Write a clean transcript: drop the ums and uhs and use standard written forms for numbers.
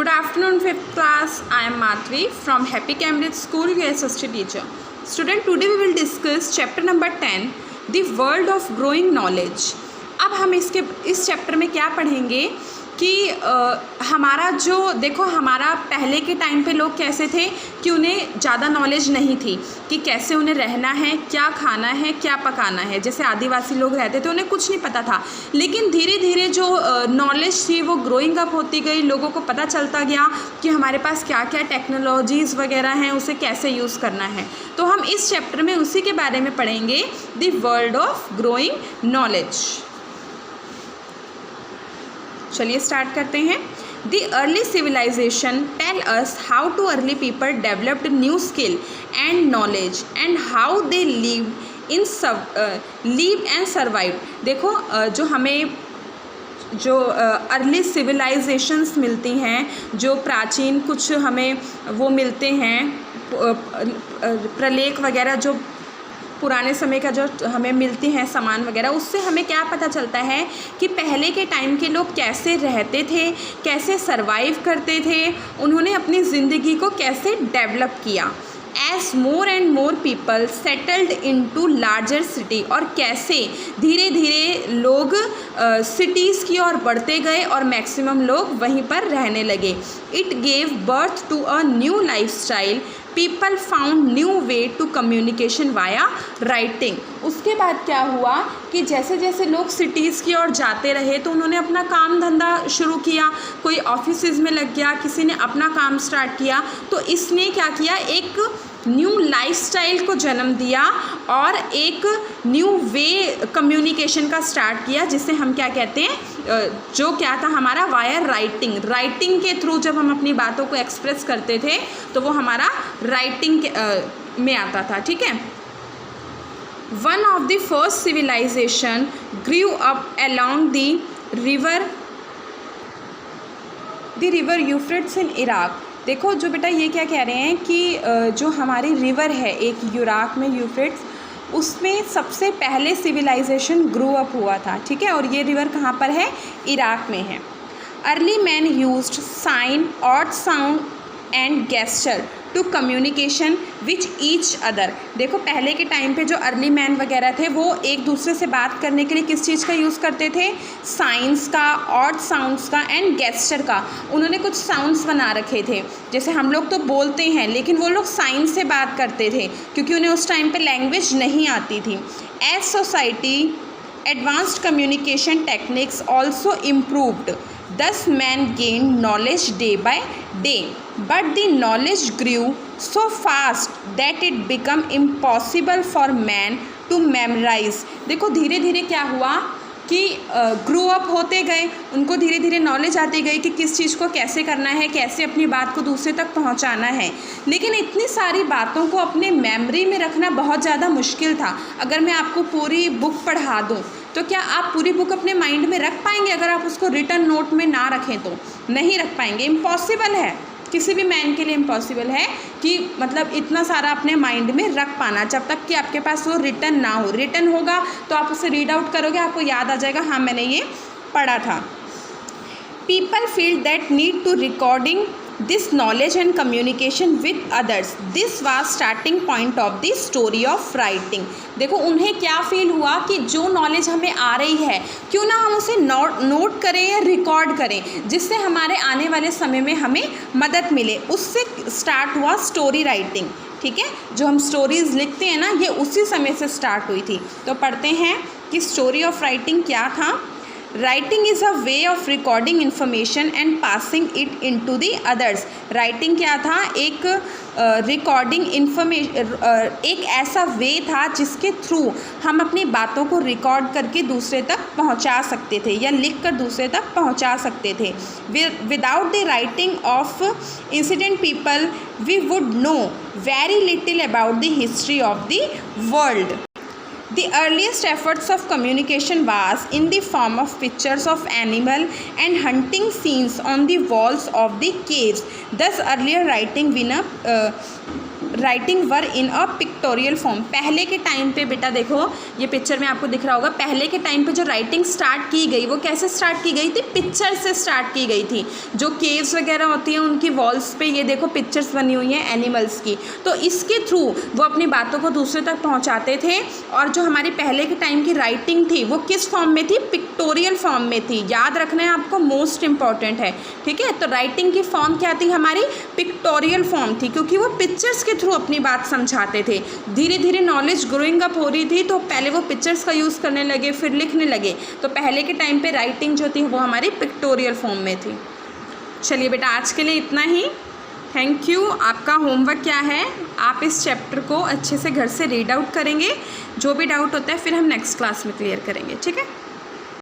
Good afternoon, 5th class. I am Madhvi from Happy Cambridge School, your assistant teacher. Student, today we will discuss chapter number 10, The World of Growing Knowledge. अब हम इस chapter में क्या पढ़ेंगे कि हमारा जो देखो हमारा पहले के टाइम पे लोग कैसे थे कि उन्हें ज़्यादा नॉलेज नहीं थी कि कैसे उन्हें रहना है, क्या खाना है, क्या पकाना है। जैसे आदिवासी लोग रहते थे, उन्हें कुछ नहीं पता था, लेकिन धीरे धीरे जो नॉलेज थी वो ग्रोइंग अप होती गई। लोगों को पता चलता गया कि हमारे पास क्या क्या टेक्नोलॉजीज़ वगैरह हैं, उसे कैसे यूज़ करना है। तो हम इस चैप्टर में उसी के बारे में पढ़ेंगे, the world of growing knowledge. चलिए स्टार्ट करते हैं। The early civilization tell us how to early people developed new skill and knowledge and how they lived and survived। देखो जो हमें जो अर्ली सिविलाइजेशंस मिलती हैं, जो प्राचीन कुछ हमें वो मिलते हैं, प्रलेख वगैरह जो पुराने समय का जो हमें मिलती हैं सामान वगैरह, उससे हमें क्या पता चलता है कि पहले के टाइम के लोग कैसे रहते थे, कैसे सरवाइव करते थे, उन्होंने अपनी ज़िंदगी को कैसे डेवलप किया। As more and more people settled into larger city, और कैसे धीरे धीरे लोग सिटीज़ की ओर बढ़ते गए और मैक्सिमम लोग वहीं पर रहने लगे। It gave birth to a new lifestyle. People found new way to communication via writing. उसके बाद क्या हुआ कि जैसे जैसे लोग सिटीज़ की ओर जाते रहे तो उन्होंने अपना काम धंधा शुरू किया, कोई ऑफिसेज में लग गया, किसी ने अपना काम स्टार्ट किया। तो इसने क्या किया, एक न्यू लाइफस्टाइल को जन्म दिया और एक न्यू वे कम्युनिकेशन का स्टार्ट किया, जिसे हम क्या कहते हैं, जो क्या था हमारा वाया राइटिंग। राइटिंग के थ्रू जब हम अपनी बातों को एक्सप्रेस करते थे तो वो हमारा राइटिंग में आता था। ठीक है। One of the first civilisation grew up along the river Euphrates in Iraq. देखो जो बेटा ये क्या कह रहे हैं कि जो हमारी रिवर है एक इराक में यूफ्रेट्स, उसमें सबसे पहले सिविलाइजेशन ग्रो अप हुआ था। ठीक है। और ये रिवर कहाँ पर है, इराक में है। Early man used sign, odd sound and gesture to communication which each other. देखो पहले के टाइम पे जो अर्ली मैन वगैरह थे वो एक दूसरे से बात करने के लिए किस चीज़ का यूज़ करते थे, साइंस का, ऑड साउंड्स का एंड गेस्चर का। उन्होंने कुछ साउंड्स बना रखे थे, जैसे हम लोग तो बोलते हैं लेकिन वो लोग साइंस से बात करते थे क्योंकि उन्हें उस टाइम पे लैंग्वेज नहीं आती थी। As society advanced communication techniques also improved, thus man gained knowledge day by day, but the knowledge grew so fast that it became impossible for man to memorize। देखो धीरे धीरे क्या हुआ कि ग्रो अप होते गए, उनको धीरे धीरे नॉलेज आती गई कि किस चीज़ को कैसे करना है, कैसे अपनी बात को दूसरे तक पहुंचाना है। लेकिन इतनी सारी बातों को अपने मेमोरी में रखना बहुत ज़्यादा मुश्किल था। अगर मैं आपको पूरी बुक पढ़ा दूं तो क्या आप पूरी बुक अपने माइंड में रख पाएंगे? अगर आप उसको रिटन नोट में ना रखें तो नहीं रख पाएंगे, इम्पॉसिबल है। किसी भी मैन के लिए इम्पॉसिबल है कि मतलब इतना सारा अपने माइंड में रख पाना, जब तक कि आपके पास वो रिटन ना हो। रिटन होगा तो आप उसे रीड आउट करोगे, आपको याद आ जाएगा, हाँ मैंने ये पढ़ा था। People feel that need to recording this knowledge and communication with others. This was starting point of the story of writing. देखो उन्हें क्या फील हुआ कि जो नॉलेज हमें आ रही है क्यों ना हम उसे नोट करें या रिकॉर्ड करें, जिससे हमारे आने वाले समय में हमें मदद मिले। उससे स्टार्ट हुआ स्टोरी राइटिंग। ठीक है। जो हम स्टोरीज़ लिखते हैं ना, ये उसी समय से स्टार्ट हुई थी। तो पढ़ते हैं कि स्टोरी ऑफ राइटिंग क्या था। Writing is a way of recording information and passing it into the others. Writing क्या था, एक रिकॉर्डिंग एक ऐसा वे था जिसके थ्रू हम अपनी बातों को रिकॉर्ड करके दूसरे तक पहुंचा सकते थे या लिख कर दूसरे तक पहुंचा सकते थे। Without the writing of incident people we would know very little about the history of the world. The earliest efforts of communication was in the form of pictures of animal and hunting scenes on the walls of the caves. Thus earlier writing writing were in a pictorial form. पहले के time पे बेटा देखो, ये picture में आपको दिख रहा होगा, पहले के टाइम पे जो राइटिंग स्टार्ट की गई वो कैसे स्टार्ट की गई थी? पिक्चर से स्टार्ट की गई थी। जो केव्स वगैरह होती हैं उनकी वॉल्स पे ये देखो पिक्चर्स बनी हुई हैं एनिमल्स की, तो इसके थ्रू वो अपनी बातों को दूसरे तक पहुँचाते थे। और जो हमारी पहले के टाइम की राइटिंग थी वो किस फॉर्म में थी? पिक्टोरियल फॉर्म में थी। याद रखना है आपको, मोस्ट इंपॉर्टेंट है, ठीक है। तो राइटिंग की फॉर्म क्या थी हमारी? पिक्टोरियल फॉर्म थी, क्योंकि वो पिक्चर्स के थ्रू अपनी बात समझाते थे। धीरे धीरे नॉलेज ग्रोइंग अप हो रही थी, तो पहले वो पिक्चर्स का यूज़ करने लगे, फिर लिखने लगे। तो पहले के टाइम पे राइटिंग जो थी वो हमारी पिक्टोरियल फॉर्म में थी। चलिए बेटा, आज के लिए इतना ही। Thank you. आपका होमवर्क क्या है? आप इस चैप्टर को अच्छे से घर से रीड आउट करेंगे। जो भी डाउट होता है फिर हम नेक्स्ट क्लास में क्लियर करेंगे, ठीक है।